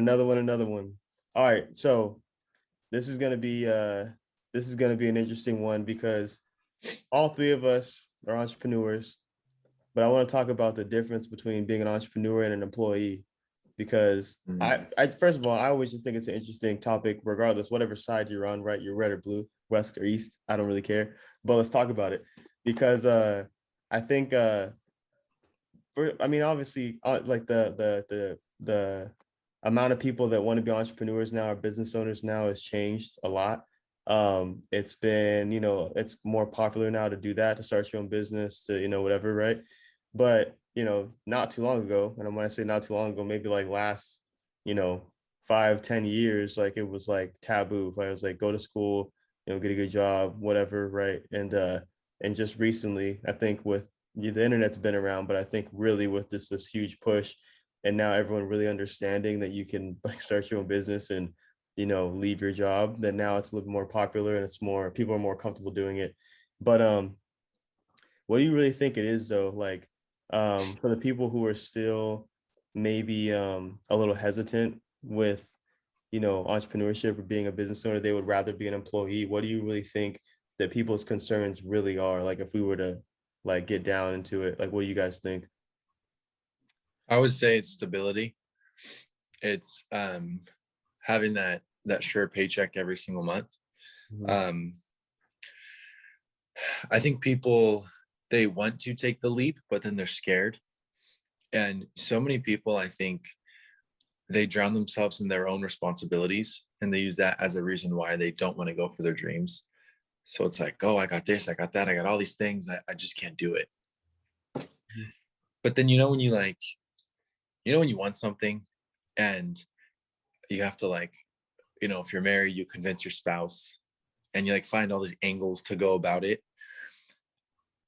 another one. All right, so this is gonna be an interesting one because all three of us are entrepreneurs, but I want to talk about the difference between being an entrepreneur and an employee because I first of all, I always just think it's an interesting topic, regardless, whatever side you're on, right? You're red or blue, west or east, I don't really care. But let's talk about it because I think I mean, obviously, like the amount of people that want to be entrepreneurs now or business owners now has changed a lot. It's been, it's more popular now to do that, to start your own business, to, whatever, right? But, not too long ago, and when I say not too long ago, maybe like last, you know, 5, 10 years, like it was like taboo. I was like, go to school, get a good job, whatever, right? And just recently, I think with the internet's been around, but I think really with this huge push, and now everyone really understanding that you can like start your own business and leave your job, then now it's a little more popular and it's more people are more comfortable doing it. But what do you really think it is though? Like for the people who are still maybe a little hesitant with entrepreneurship or being a business owner, they would rather be an employee. What do you really think that people's concerns really are? Like if we were to like get down into it, like what do you guys think? I would say it's stability. It's having that sure paycheck every single month. Mhm. I think people, they want to take the leap, but then they're scared. And so many people, I think, they drown themselves in their own responsibilities and they use that as a reason why they don't want to go for their dreams. So it's like, oh, I got this, I got that, I got all these things, I just can't do it. But then, when you like, when you want something and you have to like, if you're married, you convince your spouse and you like find all these angles to go about it.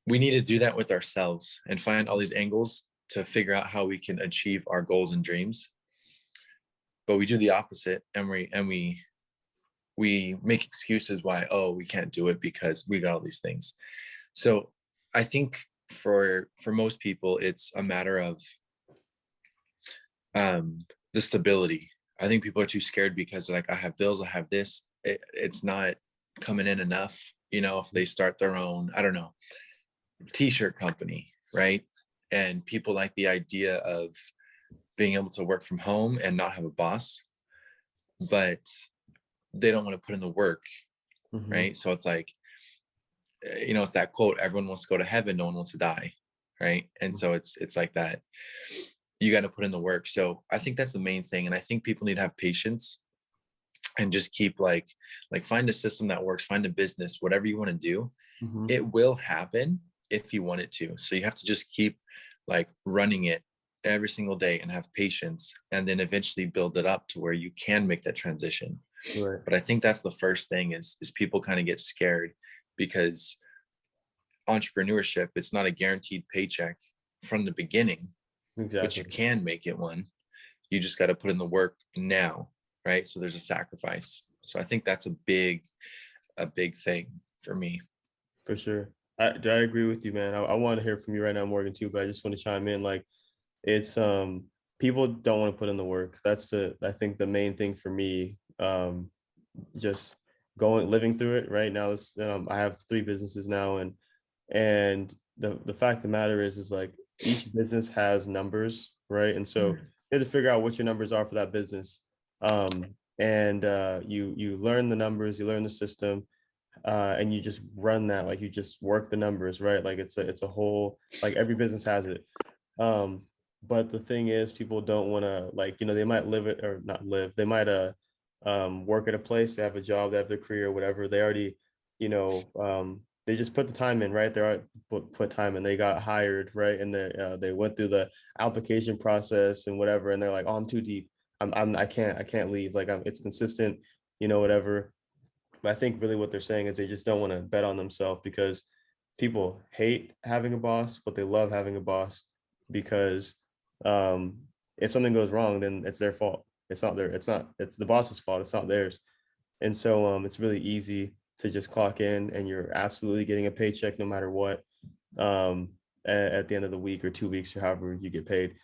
We need to do that with ourselves and find all these angles to figure out how we can achieve our goals and dreams. But we do the opposite, and we make excuses why, oh, we can't do it because we got all these things. So I think for most people, it's a matter of the stability. I think people are too scared because they're like, I have bills, I have this. It's not coming in enough. If they start their own, I don't know, t-shirt company, right? And people like the idea of being able to work from home and not have a boss, but they don't want to put in the work, Mhm. right? So it's like, it's that quote, everyone wants to go to heaven, no one wants to die, right? And so it's like that. You got to put in the work. So I think that's the main thing. And I think people need to have patience and just keep like find a system that works, find a business, whatever you want to do. Mhm. It will happen if you want it to. So you have to just keep like running it every single day and have patience, and then eventually build it up to where you can make that transition. Right. But I think that's the first thing is people kind of get scared because entrepreneurship, it's not a guaranteed paycheck from the beginning, but you Exactly. can make it one. You just got to put in the work now, right? So there's a sacrifice. So I think that's a big thing for me. For sure. I agree with you, man. I want to hear from you right now, Morgan, too, but I just want to chime in. Like it's people don't want to put in the work. That's I think the main thing for me. Just living through it right now. I have 3 businesses now, and the fact of the matter is like each business has numbers, right? And so you have to figure out what your numbers are for that business. And you learn the numbers, you learn the system, and you just run that, like you just work the numbers, right? Like it's a whole, like every business has it. But the thing is, people don't want to, like, they might live it or not live. They might work at a place, they have a job, they have their career, whatever. They already, they just put the time in, right? They are put time in. They got hired, right? And they went through the application process and whatever. And they're like, oh, I'm too deep. I can't leave. Like it's consistent, whatever. But I think really what they're saying is they just don't want to bet on themselves because people hate having a boss, but they love having a boss because if something goes wrong, then it's their fault. It's the boss's fault. It's not theirs. And so it's really easy to just clock in and you're absolutely getting a paycheck no matter what at the end of the week or 2 weeks or however you get paid.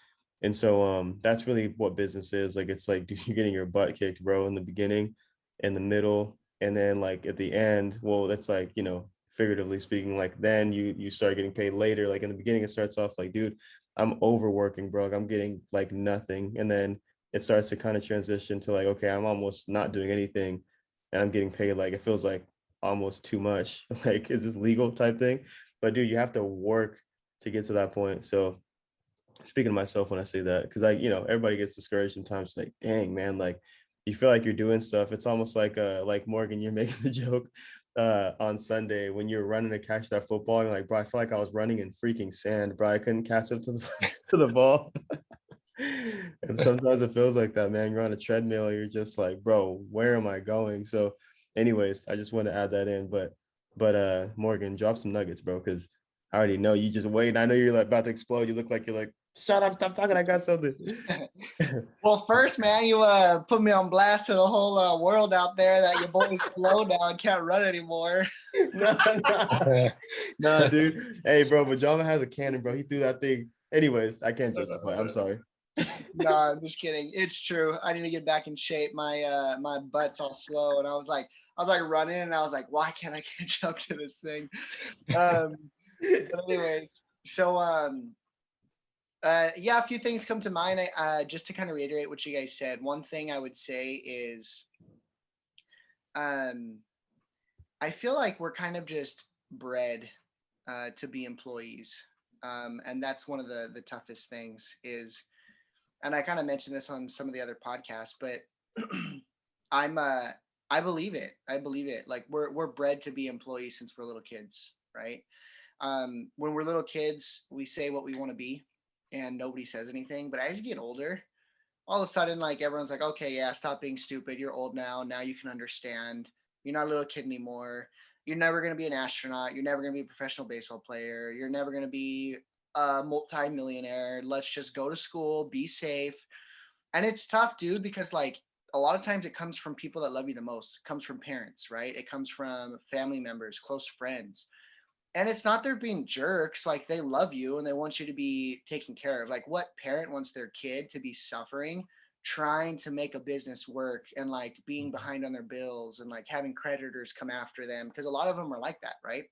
And so that's really what business is. Like it's like you're getting your butt kicked, bro, in the beginning, in the middle, and then like at the end. Well, that's like, you know, figuratively speaking, like then you start getting paid later. Like in the beginning, it starts off like, dude, I'm overworking, bro. Like, I'm getting like nothing. And then it starts to kind of transition to like, okay, I'm almost not doing anything and I'm getting paid like it feels like almost too much. Like, is this legal type thing? But dude, you have to work to get to that point. So speaking to myself when I say that, because I, you know, everybody gets discouraged sometimes, like, dang, man, like you feel like you're doing stuff. It's almost like Morgan, you're making the joke on Sunday when you're running to catch that football. And like, bro, I feel like I was running in freaking sand, bro. I couldn't catch up to the to the ball. And sometimes it feels like that, man. You're on a treadmill, you're just like, bro, where am I going? So, anyways, I just want to add that in. But Morgan, drop some nuggets, bro, because I already know you just wait. I know you're like about to explode. You look like you're like, shut up, stop talking. I got something. Well, first, man, you put me on blast to the whole world out there that your boy's slow now and can't run anymore. No, dude. Hey, bro, but Jama has a cannon, bro. He threw that thing. Anyways, I can't justify. I'm sorry. No, I'm just kidding. It's true. I need to get back in shape. My butt's all slow, and I was like running, and I was like, why can't I catch up to this thing? But anyways, so yeah, a few things come to mind. Just to kind of reiterate what you guys said. One thing I would say is, I feel like we're kind of just bred to be employees, and that's one of the toughest things. Is, and I kind of mentioned this on some of the other podcasts, but I believe it. I believe it. Like we're bred to be employees since we're little kids, right? When we're little kids, we say what we want to be, and nobody says anything. But as you get older, all of a sudden, like everyone's like, okay, yeah, stop being stupid. You're old now. Now you can understand. You're not a little kid anymore. You're never going to be an astronaut. You're never going to be a professional baseball player. You're never going to be a multi-millionaire. Let's just go to school, be safe. And it's tough, dude, because like a lot of times it comes from people that love you the most. It comes from parents, right? It comes from family members, close friends. And it's not they're being jerks, like they love you and they want you to be taken care of. Like what parent wants their kid to be suffering trying to make a business work and like being behind on their bills and like having creditors come after them, because a lot of them are like that, right?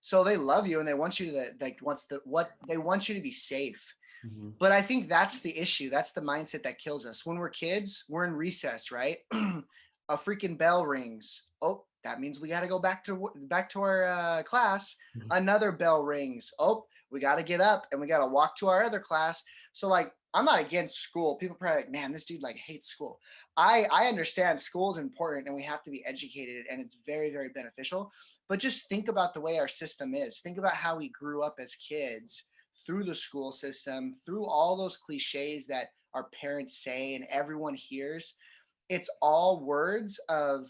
So they love you and they want you to like what they want you to be safe. Mhm. But I think that's the issue. That's the mindset that kills us. When we're kids, we're in recess, right? A freaking bell rings. Oh, that means we got to go back to our class. Mhm. Another bell rings. Oh, we got to get up and we got to walk to our other class. So like, I'm not against school. People probably like, man, this dude like hates school. I understand school is important and we have to be educated and it's very, very beneficial. But just think about the way our system is. Think about how we grew up as kids through the school system, through all those cliches that our parents say and everyone hears. It's all words of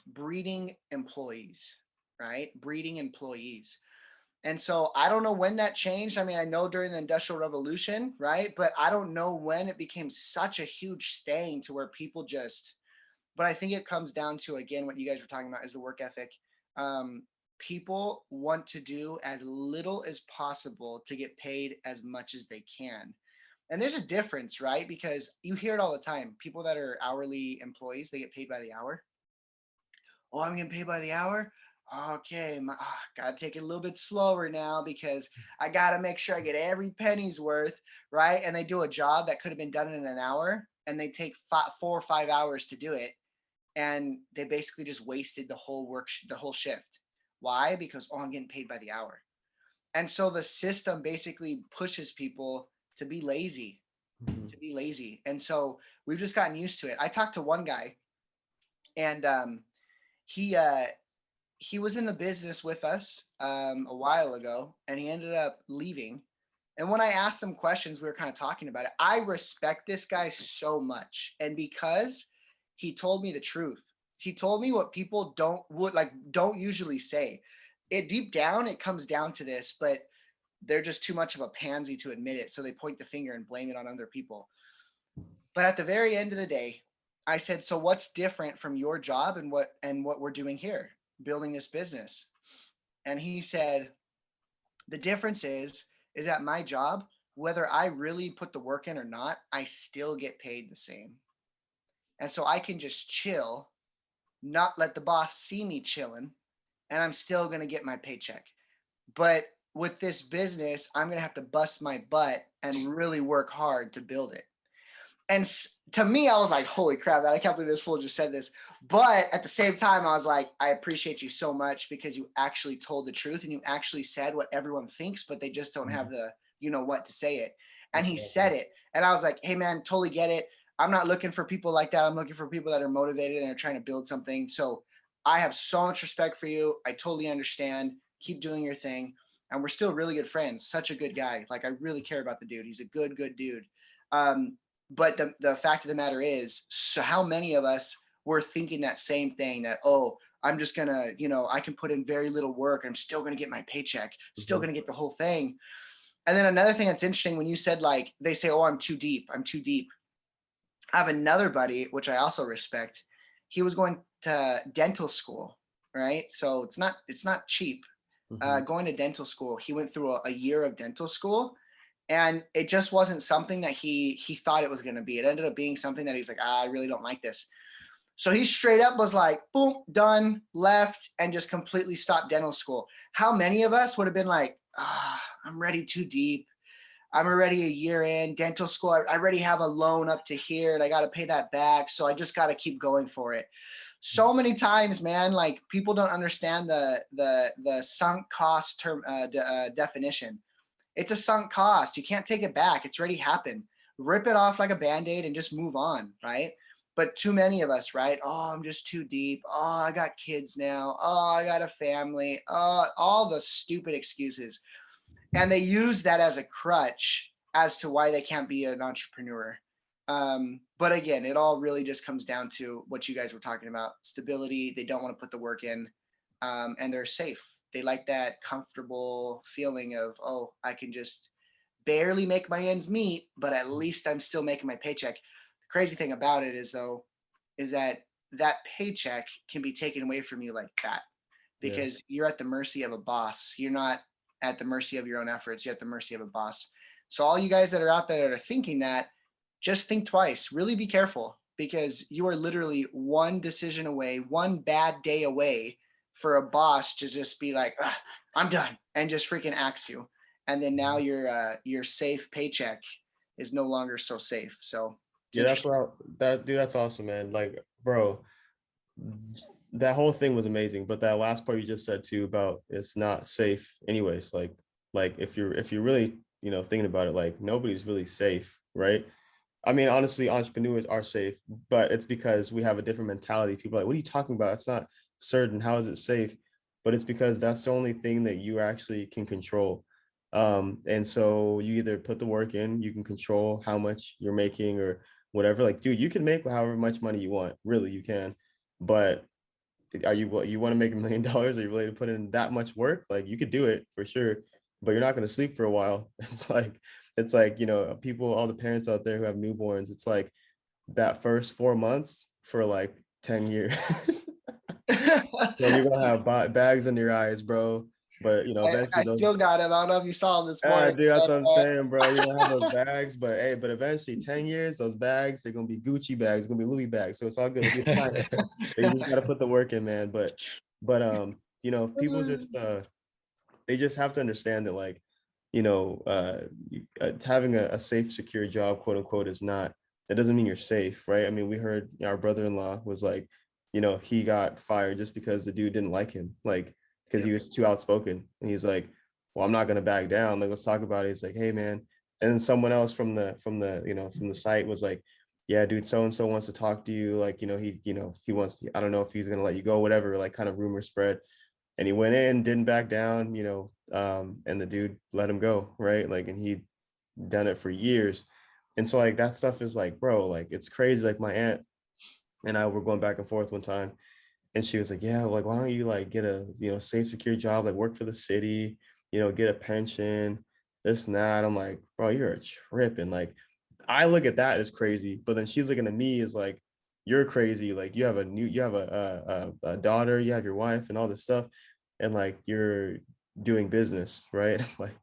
breeding employees, right? Breeding employees. And so I don't know when that changed. I mean, I know during the Industrial Revolution, right? But I don't know when it became such a huge thing to where people just, but I think it comes down to, again, what you guys were talking about is the work ethic. People want to do as little as possible to get paid as much as they can. And there's a difference, right? Because you hear it all the time. People that are hourly employees, they get paid by the hour. Oh, I'm getting paid by the hour. Okay, gotta take it a little bit slower now because I gotta make sure I get every penny's worth, right? And they do a job that could have been done in an hour, and they take 4 or 5 hours to do it, and they basically just wasted the whole shift. Why? Because I'm getting paid by the hour. And so the system basically pushes people to be lazy, Mhm. And so we've just gotten used to it. I talked to one guy, and he he was in the business with us a while ago, and he ended up leaving. And when I asked him questions, we were kind of talking about it. I respect this guy so much, and because he told me the truth, he told me what people don't usually say. It deep down, it comes down to this, but they're just too much of a pansy to admit it, so they point the finger and blame it on other people. But at the very end of the day, I said, so what's different from your job and what we're doing here, building this business? And he said, the difference is is that my job, whether I really put the work in or not, I still get paid the same. And so I can just chill, not let the boss see me chilling, and I'm still going to get my paycheck. But with this business, I'm going to have to bust my butt and really work hard to build it. And to me, I was like, holy crap, I can't believe this fool just said this. But at the same time, I was like, I appreciate you so much because you actually told the truth and you actually said what everyone thinks, but they just don't have the, you know what, to say it. And he said it. And I was like, hey, man, totally get it. I'm not looking for people like that. I'm looking for people that are motivated and are trying to build something. So I have so much respect for you. I totally understand. Keep doing your thing. And we're still really good friends. Such a good guy. Like, I really care about the dude. He's a good dude. But the fact of the matter is, so how many of us were thinking that same thing, that, oh, I'm just gonna, you know, I can put in very little work. I'm still gonna get my paycheck, still gonna get the whole thing. And then another thing that's interesting, when you said, like, they say, oh, I'm too deep. I'm too deep. I have another buddy, which I also respect. He was going to dental school, right? So it's not cheap. Going to dental school. He went through a year of dental school, and it just wasn't something that he thought it was going to be. It ended up being something that he's like, I really don't like this. So he straight up was like, boom, done, left, and just completely stopped dental school. How many of us would have been like, I'm ready too deep. I'm already a year in dental school. I already have a loan up to here and I got to pay that back. So I just got to keep going for it. So many times, man, like, people don't understand the sunk cost term definition. It's a sunk cost. You can't take it back. It's already happened. Rip it off like a Band-Aid and just move on, right? But too many of us, right? Oh, I'm just too deep. Oh, I got kids now. Oh, I got a family. All the stupid excuses. And they use that as a crutch as to why they can't be an entrepreneur. But again, it all really just comes down to what you guys were talking about: stability. They don't want to put the work in, and they're safe. They like that comfortable feeling of, oh, I can just barely make my ends meet, but at least I'm still making my paycheck. The crazy thing about it is, though, is that that paycheck can be taken away from you like that, because you're at the mercy of a boss. You're not at the mercy of your own efforts. You're at the mercy of a boss. So all you guys that are out there that are thinking that, just think twice. Really be careful, because you are literally one decision away, one bad day away for a boss to just be like, I'm done, and just freaking axe you. And then now your safe paycheck is no longer so safe. So Yeah, that's what dude, that's awesome, man. Like, bro, that whole thing was amazing. But that last part you just said too about it's not safe anyways. Like if you're really, thinking about it, like, nobody's really safe, right? I mean, honestly, entrepreneurs are safe, but it's because we have a different mentality. People are like, what are you talking about? It's not certain. How is it safe? But it's because that's the only thing that you actually can control. And so you either put the work in, you can control how much you're making or whatever. Like, dude, you can make however much money you want. Really, you can. But are you what you want to make $1 million? Are you ready to put in that much work? Like, you could do it for sure, but you're not going to sleep for a while. It's like, people, all the parents out there who have newborns, it's like that first 4 months for like 10 years. So you're gonna have bags under your eyes, bro. But eventually I those, still got him. I don't know if you saw him this morning. dude, that's what I'm saying, bro. You're gonna have those bags, but hey, but eventually 10 years, those bags, they're gonna be Gucci bags, gonna be Louis bags. So it's all good. It'll be fine. You just gotta put the work in, man. But people just they just have to understand that, like, having a safe, secure job, quote unquote, is not, that doesn't mean you're safe, right? I mean, we heard our brother-in-law was like, he got fired just because the dude didn't like him, like, because he was too outspoken. And he's like, well, I'm not gonna back down. Like, let's talk about it. He's like, hey, man. And then someone else from the site was like, yeah, dude, so and so wants to talk to you. Like, he wants, I don't know if he's gonna let you go, whatever, like, kind of rumor spread. And he went in, didn't back down, and the dude let him go, right? Like, and he'd done it for years. And so, like, that stuff is like, bro, like, it's crazy. Like, my aunt and I were going back and forth one time, and she was like, yeah, like, why don't you, like, get a, safe, secure job, like, work for the city, get a pension, this and that. I'm like, bro, you're a trip. And like, I look at that as crazy, but then she's looking at me as like, you're crazy. Like, you have a daughter, you have your wife and all this stuff, and like, you're doing business, right? Like,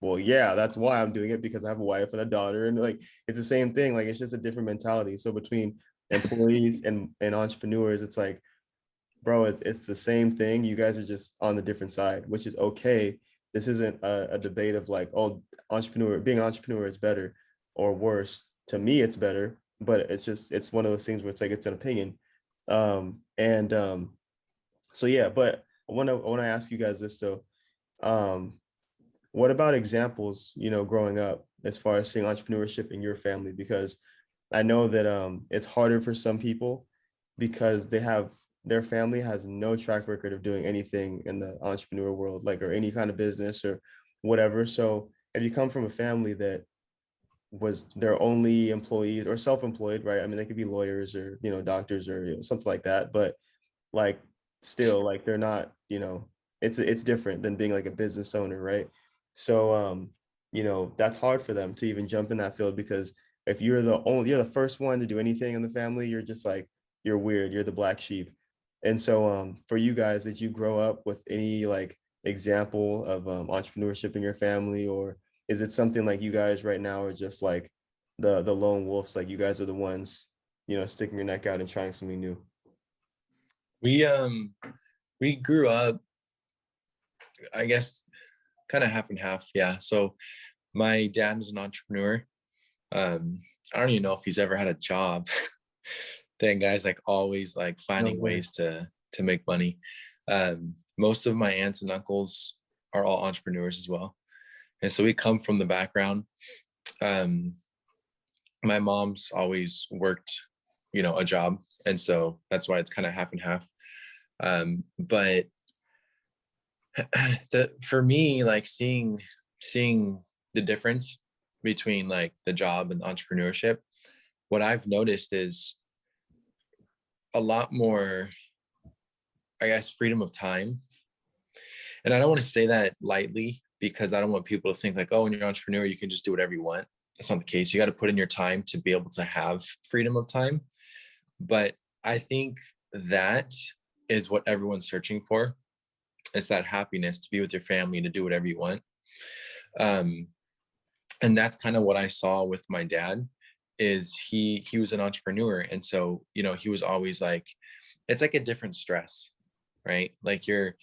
well, yeah, that's why I'm doing it, because I have a wife and a daughter, and like it's the same thing. Like it's just a different mentality. So between employees and entrepreneurs, it's like, bro, it's the same thing. You guys are just on the different side, which is okay. This isn't a debate of like, oh, being an entrepreneur is better or worse. To me, it's better, but it's one of those things where it's like it's an opinion. And so yeah, but I want to ask you guys this though. Um, what about examples, growing up as far as seeing entrepreneurship in your family? Because I know that it's harder for some people because their family has no track record of doing anything in the entrepreneur world, like, or any kind of business or whatever. So if you come from a family that was their only employees or self-employed, right? I mean, they could be lawyers or, doctors or, something like that, but like still, like they're not, it's different than being like a business owner, right? So that's hard for them to even jump in that field, because if you're the first one to do anything in the family, you're just like, you're weird, you're the black sheep. And so for you guys, did you grow up with any like example of entrepreneurship in your family, or is it something like you guys right now are just like the lone wolves, like you guys are the ones, sticking your neck out and trying something new? We grew up, I guess, kind of half and half. Yeah. So my dad is an entrepreneur. I don't even know if he's ever had a job. Then guy's like always like No finding way. ways to make money. Most of my aunts and uncles are all entrepreneurs as well. And so we come from the background. Um, my mom's always worked, a job. And so that's why it's kind of half and half. But for me, like seeing the difference between like the job and entrepreneurship, what I've noticed is a lot more, I guess, freedom of time. And I don't want to say that lightly, because I don't want people to think like, oh, when you're an entrepreneur, you can just do whatever you want. That's not the case. You got to put in your time to be able to have freedom of time. But I think that is what everyone's searching for. It's that happiness to be with your family and to do whatever you want. Um, and that's kind of what I saw with my dad. Is he was an entrepreneur, and so he was always like, it's like a different stress, right? Like you're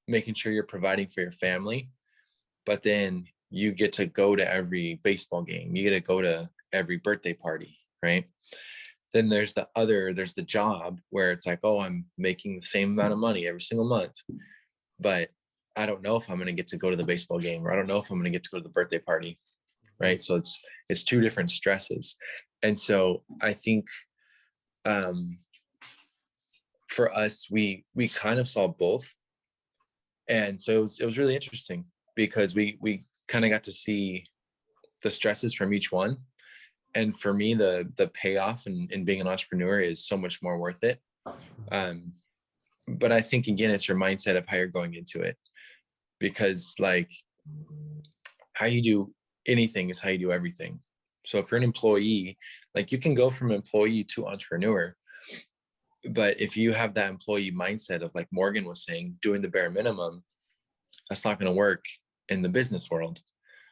making sure you're providing for your family, but then you get to go to every baseball game, you get to go to every birthday party, right? Then there's the job where it's like, oh, I'm making the same amount of money every single month, but I don't know if I'm going to get to go to the baseball game, or I don't know if I'm going to get to go to the birthday party, right? So it's two different stresses. And so I think for us, we kind of saw both. And so it was really interesting, because we kind of got to see the stresses from each one. And for me, the payoff in being an entrepreneur is so much more worth it. But I think, again, it's your mindset of how you're going into it, because like how you do anything is how you do everything. So if you're an employee, like you can go from employee to entrepreneur, but if you have that employee mindset of, like Morgan was saying, doing the bare minimum, that's not going to work in the business world.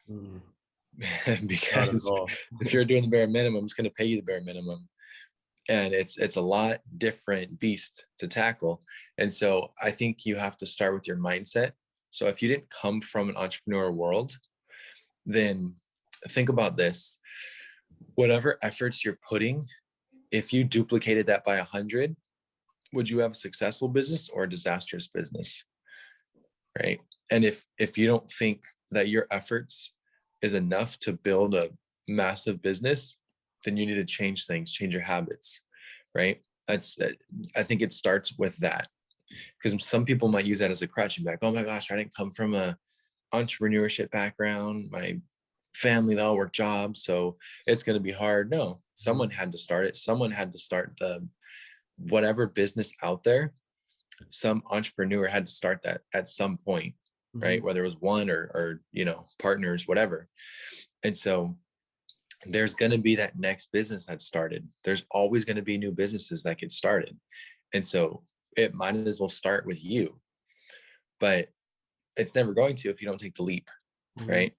Mm, not at Because all. if you're doing the bare minimum, it's going to pay you the bare minimum. And it's a lot different beast to tackle. And so I think you have to start with your mindset. So if you didn't come from an entrepreneur world, then think about this. Whatever efforts you're putting, if you duplicated that by 100, would you have a successful business or a disastrous business? Right. And if you don't think that your efforts is enough to build a massive business, then you need to change things, change your habits. Right. I think it starts with that, because some people might use that as a crutch and be like, oh my gosh, I didn't come from a entrepreneurship background. My family, they all work jobs, so it's going to be hard. No, someone had to start it. Someone had to start the whatever business out there. Some entrepreneur had to start that at some point, right? Mhm. Whether it was one or partners, whatever. And so there's going to be that next business that started. There's always going to be new businesses that get started. And so it might as well start with you, but it's never going to if you don't take the leap. right?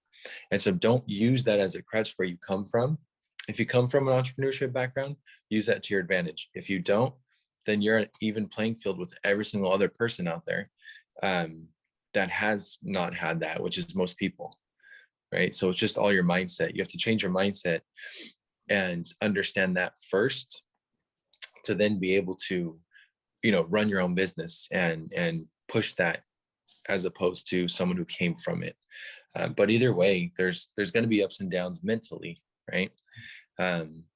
And so don't use that as a crutch where you come from. If you come from an entrepreneurship background, use that to your advantage. If you don't, then you're an even playing field with every single other person out there that has not had that, which is most people, right? So it's just all your mindset. You have to change your mindset and understand that first to then be able to, run your own business and push that as opposed to someone who came from it. But either way, there's going to be ups and downs mentally, right?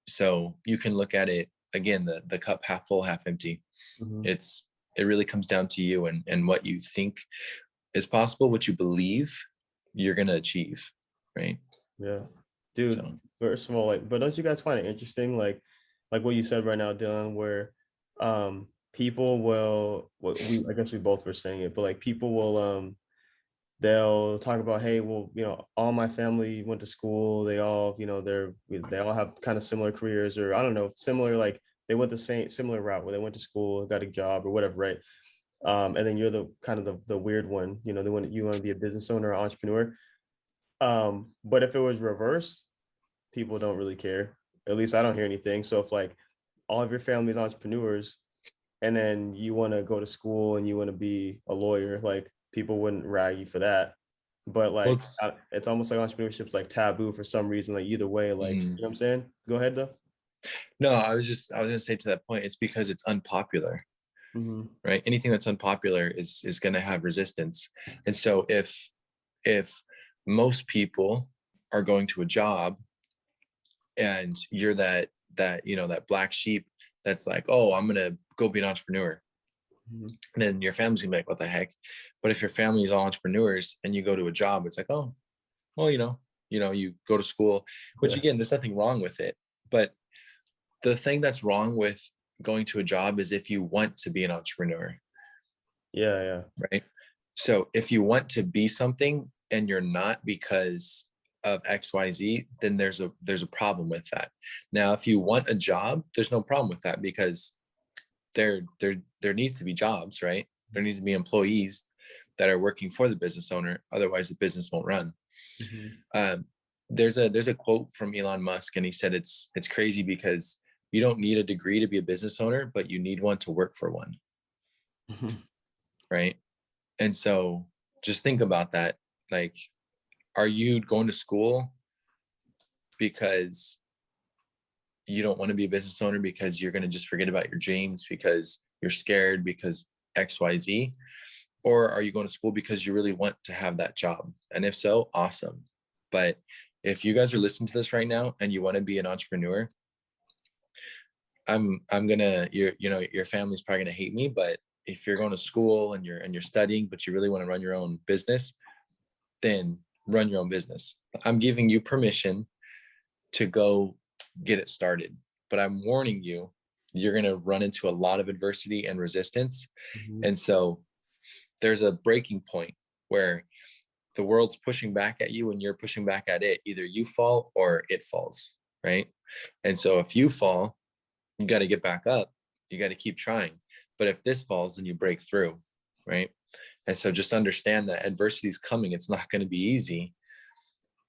So you can look at it again, the cup half full, half empty. It really comes down to you and what you think is possible, what you believe you're going to achieve, right? Yeah, dude. So. First of all, like, but don't you guys find it interesting, like what you said right now, Dylan, where people will, I guess we both were saying it, but like people will they'll talk about, hey, well, all my family went to school, they all, they all have kind of similar careers, or I don't know, similar, like they went the similar route where they went to school, got a job or whatever, right? And then you're the kind of the weird one, you want to be a business owner or entrepreneur. But if it was reverse, people don't really care. At least I don't hear anything. So if like all of your family's entrepreneurs and then you want to go to school and you want to be a lawyer, like people wouldn't rag you for that. But Well, like it's almost like entrepreneurship's like taboo for some reason. Like either way, like you know what I'm saying? Go ahead though. No, I was gonna say to that point, it's because it's unpopular, right? Anything that's unpopular is going to have resistance. And so if most people are going to a job and you're that black sheep that's like, oh, I'm gonna go be an entrepreneur, then your family's gonna be like, what the heck? But if your family is all entrepreneurs and you go to a job, it's like, oh, well, you go to school, which again, there's nothing wrong with it. But the thing that's wrong with going to a job is if you want to be an entrepreneur. Yeah. Right. So if you want to be something and you're not because of XYZ, then there's a problem with that. Now, if you want a job, there's no problem with that because there needs to be jobs, right? There needs to be employees that are working for the business owner. Otherwise, the business won't run. There's a quote from Elon Musk, and he said it's crazy because you don't need a degree to be a business owner, but you need one to work for one. Right. And so just think about that. Like, are you going to school because you don't want to be a business owner because you're going to just forget about your dreams because you're scared because XYZ? Or are you going to school because you really want to have that job? And if so, awesome. But if you guys are listening to this right now and you want to be an entrepreneur, I'm gonna, your family's probably gonna hate me, but if you're going to school and you're studying, but you really want to run your own business, then run your own business. I'm giving you permission to go get it started, but I'm warning you, you're going to run into a lot of adversity and resistance. And so there's a breaking point where the world's pushing back at you and you're pushing back at it. Either you fall or it falls, right? And so if you fall, you got to get back up. You got to keep trying. But if this falls, then you break through, right? And so just understand that adversity is coming. It's not going to be easy,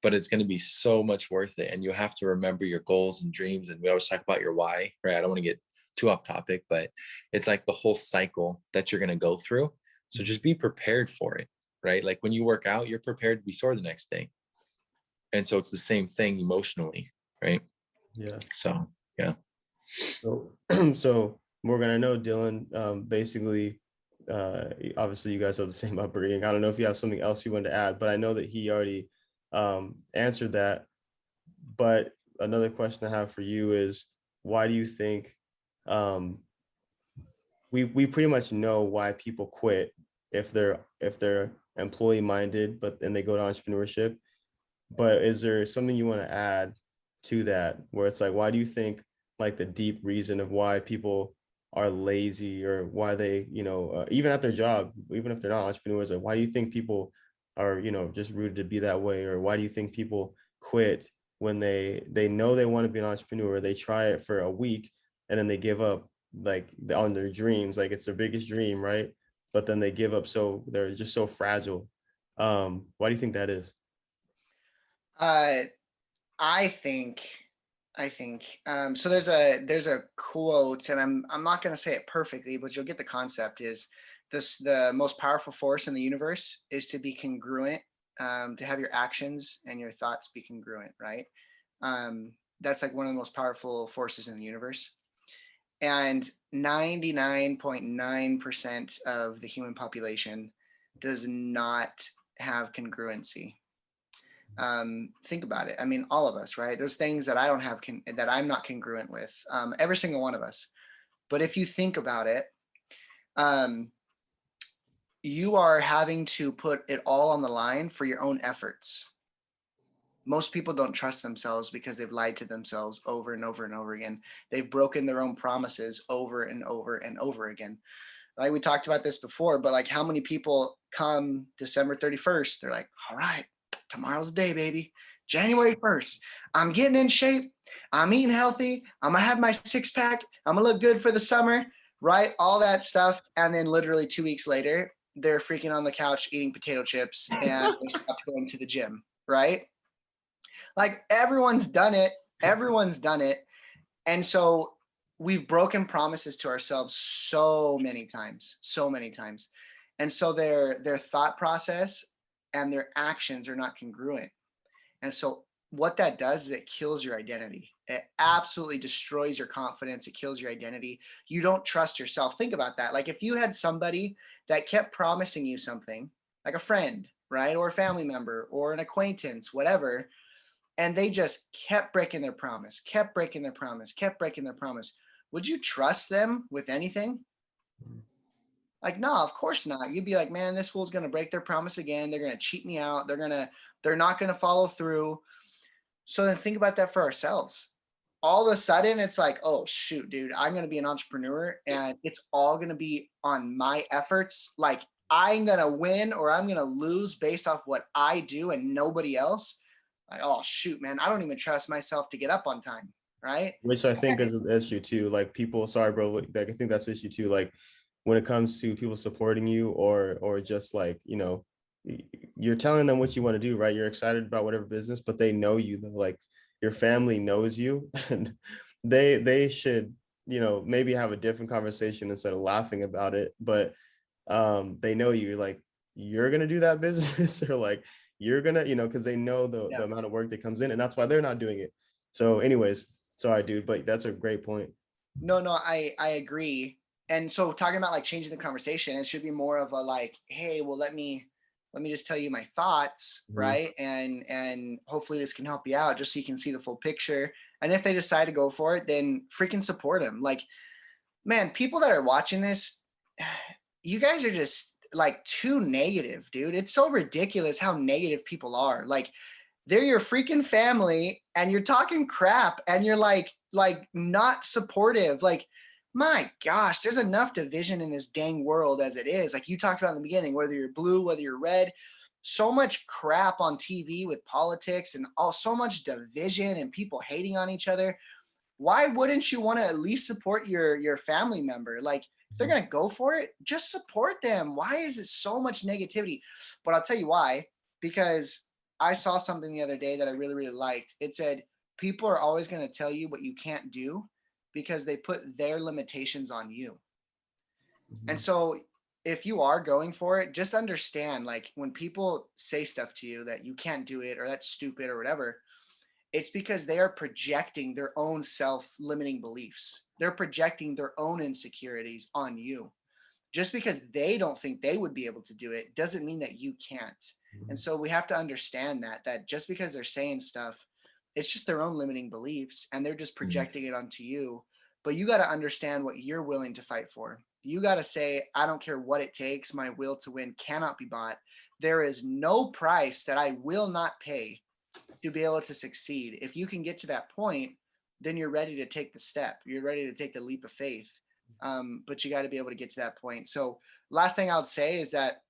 but it's going to be so much worth it. And you have to remember your goals and dreams. And we always talk about your why, right? I don't want to get too off topic, but it's like the whole cycle that you're going to go through. So just be prepared for it, right? Like when you work out, you're prepared to be sore the next day. And so it's the same thing emotionally, right? Yeah. So, yeah. So Morgan, I know Dylan, basically, obviously you guys have the same upbringing. I don't know if you have something else you wanted to add, but I know that he already answered that. But another question I have for you is, why do you think we pretty much know why people quit if they're employee minded, but then they go to entrepreneurship? But is there something you want to add to that, where it's like, why do you think, like, the deep reason of why people are lazy, or why they, even at their job, even if they're not entrepreneurs, like, why do you think people are, just rooted to be that way? Or why do you think people quit when they know they want to be an entrepreneur, they try it for a week and then they give up, like, on their dreams, like it's their biggest dream, right? But then they give up, so they're just so fragile. Why do you think that is? Uh, I think, so there's a quote, and I'm not going to say it perfectly, but you'll get the concept. Is this the most powerful force in the universe is to be congruent, to have your actions and your thoughts be congruent, right? That's like one of the most powerful forces in the universe. And 99.9% of the human population does not have congruency. Think about it. I mean, all of us, right? There's things that I don't have that I'm not congruent with. Every single one of us. But if you think about it, um, you are having to put it all on the line for your own efforts. Most people don't trust themselves because they've lied to themselves over and over and over again. They've broken their own promises over and over and over again. Like we talked about this before, but like how many people come December 31st, they're like, all right, tomorrow's the day, baby. January 1st, I'm getting in shape. I'm eating healthy. I'm going to have my six pack. I'm going to look good for the summer, right? All that stuff. And then literally 2 weeks later, they're freaking on the couch eating potato chips and they stopped going to the gym, right? Like everyone's done it. Everyone's done it. And so we've broken promises to ourselves so many times, so many times. And so their thought process and their actions are not congruent. And so what that does is it kills your identity. It absolutely destroys your confidence. It kills your identity. You don't trust yourself. Think about that. Like if you had somebody that kept promising you something, like a friend, right? Or a family member or an acquaintance, whatever, and they just kept breaking their promise, kept breaking their promise, kept breaking their promise. Would you trust them with anything? Like, no, of course not. You'd be like, man, this fool's gonna break their promise again. They're gonna cheat me out. They're not gonna follow through. So then think about that for ourselves. All of a sudden, it's like, oh shoot, dude, I'm gonna be an entrepreneur and it's all gonna be on my efforts. Like I'm gonna win or I'm gonna lose based off what I do and nobody else. Like, oh shoot, man, I don't even trust myself to get up on time, right? Which I think is an issue too. Like people, sorry, bro. Like I think that's an issue too. Like when it comes to people supporting you or just like, you're telling them what you want to do, right? You're excited about whatever business, but they know you though. Like your family knows you and they should, maybe have a different conversation instead of laughing about it. But they know you like you're gonna do that business or like you're gonna, because they know the Yeah. amount of work that comes in, and that's why they're not doing it. So, anyways, sorry, dude, but that's a great point. No, I agree. And so talking about like changing the conversation, it should be more of a like, hey, well, let me just tell you my thoughts, Mhm. right? And hopefully this can help you out just so you can see the full picture. And if they decide to go for it, then freaking support them. Like, man, people that are watching this, you guys are just like too negative, dude. It's so ridiculous how negative people are. Like they're your freaking family and you're talking crap and you're like not supportive. Like my gosh, there's enough division in this dang world as it is. Like you talked about in the beginning, whether you're blue, whether you're red, so much crap on TV with politics and all so much division and people hating on each other. Why wouldn't you want to at least support your family member? Like if they're gonna go for it, just support them. Why is it so much negativity? But I'll tell you why. Because I saw something the other day that I really, really liked. It said people are always going to tell you what you can't do because they put their limitations on you. And Mhm. so if you are going for it, just understand like when people say stuff to you that you can't do it or that's stupid or whatever, it's because they are projecting their own self-limiting beliefs. They're projecting their own insecurities on you. Just because they don't think they would be able to do it doesn't mean that you can't. And Mhm. so we have to understand that just because they're saying stuff, it's just their own limiting beliefs and they're just projecting it onto you. But you got to understand what you're willing to fight for. You got to say, I don't care what it takes. My will to win cannot be bought. There is no price that I will not pay to be able to succeed. If you can get to that point, then you're ready to take the step. You're ready to take the leap of faith. But you got to be able to get to that point. So, last thing I would say is that,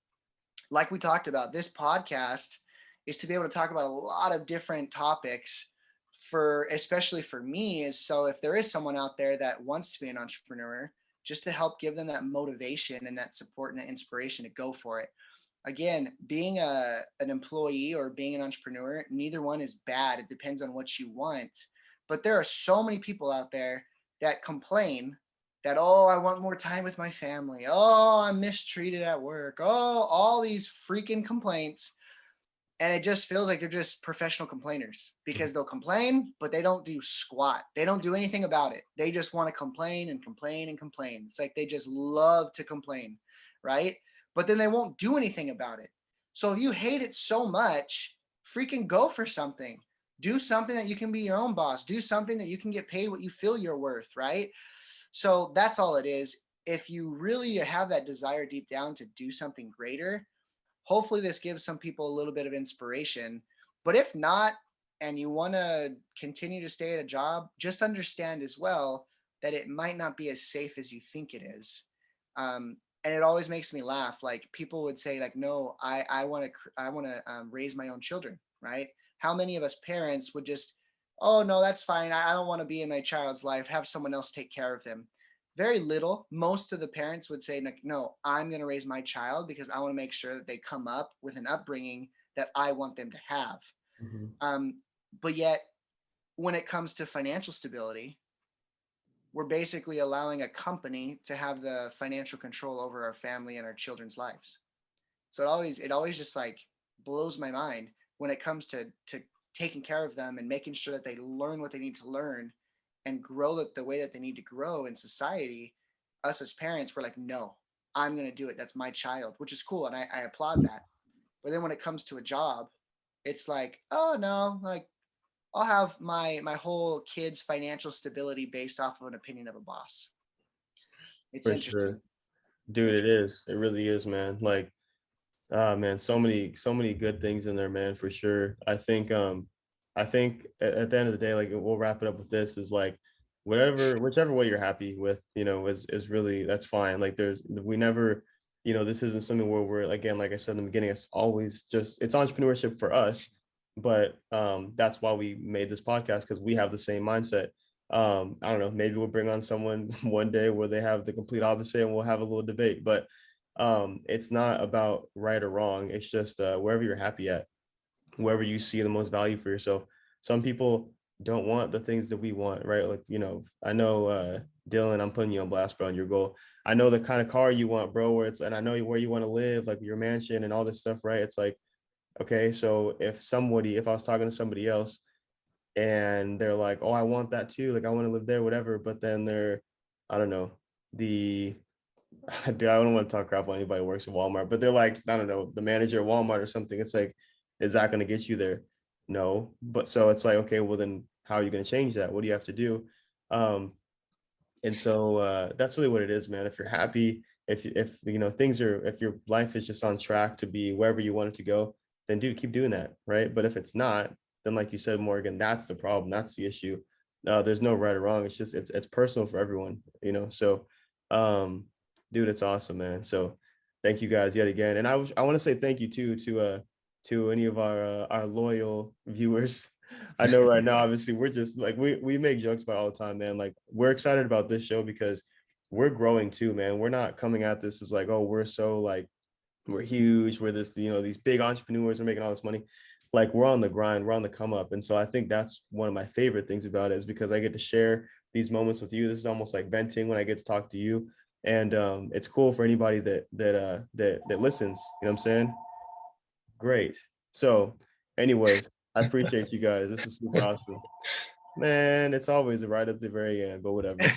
like we talked about, this podcast is to be able to talk about a lot of different topics for, especially for me, is so if there is someone out there that wants to be an entrepreneur, just to help give them that motivation and that support and that inspiration to go for it. again, being an employee or being an entrepreneur, neither one is bad. It depends on what you want. But there are so many people out there that complain that, oh, I want more time with my family. Oh, I'm mistreated at work. Oh, all these freaking complaints. And it just feels like they're just professional complainers because they'll complain, but they don't do squat. They don't do anything about it. They just want to complain and complain and complain. It's like they just love to complain, right? But then they won't do anything about it. So if you hate it so much, freaking go for something. Do something that you can be your own boss. Do something that you can get paid what you feel you're worth, right? So that's all it is. If you really have that desire deep down to do something greater, hopefully this gives some people a little bit of inspiration. But if not, and you want to continue to stay at a job, just understand as well that it might not be as safe as you think it is. And it always makes me laugh. Like people would say, like, no, I want to raise my own children, right? How many of us parents would just, oh no, that's fine. I don't want to be in my child's life. Have someone else take care of them. Very little. Most of the parents would say, like, no, I'm going to raise my child because I want to make sure that they come up with an upbringing that I want them to have. Mhm. But yet, when it comes to financial stability, we're basically allowing a company to have the financial control over our family and our children's lives. So it always just like blows my mind when it comes to taking care of them and making sure that they learn what they need to learn and grow the way that they need to grow in society. Us as parents, we're like, no, I'm going to do it. That's my child, which is cool. And I applaud that. But then when it comes to a job, it's like, oh no, like I'll have my whole kid's financial stability based off of an opinion of a boss. It's For interesting. sure. Dude, it is. It really is, man. Like, ah, man, so many good things in there, man, for sure. I think at the end of the day, like we'll wrap it up with this is like whichever way you're happy with, is really that's fine. Like we never, this isn't something where we're again, like I said in the beginning, it's always just it's entrepreneurship for us. But that's why we made this podcast because we have the same mindset. I don't know, maybe we'll bring on someone one day where they have the complete opposite and we'll have a little debate. But it's not about right or wrong. It's just wherever you're happy at, wherever you see the most value for yourself. Some people don't want the things that we want, right? Like, I know Dylan, I'm putting you on blast, bro, on your goal. I know the kind of car you want, bro, and I know where you want to live, like your mansion and all this stuff, right? It's like, okay, so if I was talking to somebody else and they're like, oh, I want that too, like I want to live there, whatever, but then I don't know, the dude, I don't want to talk crap on anybody who works at Walmart, but they're like, I don't know, the manager at Walmart or something. It's like, is that going to get you there? No. But so it's like, okay, well then how are you going to change that? What do you have to do? Um, and so that's really what it is, man. If you're happy, if if your life is just on track to be wherever you want it to go, then dude, keep doing that, right? But if it's not, then like you said, Morgan, that's the problem. That's the issue. There's no right or wrong. It's just it's personal for everyone, So, um, dude, it's awesome, man. So, thank you guys yet again, and I want to say thank you too to any of our loyal viewers. I know right now, obviously, we're just like we make jokes about it all the time, man. Like we're excited about this show because we're growing too, man. We're not coming at this as like, oh, we're so like we're huge, we're this, these big entrepreneurs are making all this money. Like we're on the grind, we're on the come up. And so I think that's one of my favorite things about it is because I get to share these moments with you. This is almost like venting when I get to talk to you. And it's cool for anybody that listens. You know what I'm saying? Great. So, anyways, I appreciate you guys. This is super awesome. Man, it's always right at the very end, but whatever. Hey,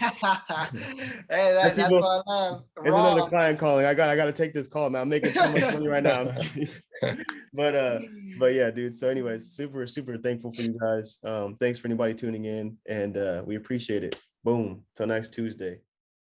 As that's people, what I love. there's another Raw. client calling. I gotta take this call, man. I'm making so much money right now. but but yeah, dude. So anyways, super, super thankful for you guys. Thanks for anybody tuning in and we appreciate it. Boom. Till next Tuesday.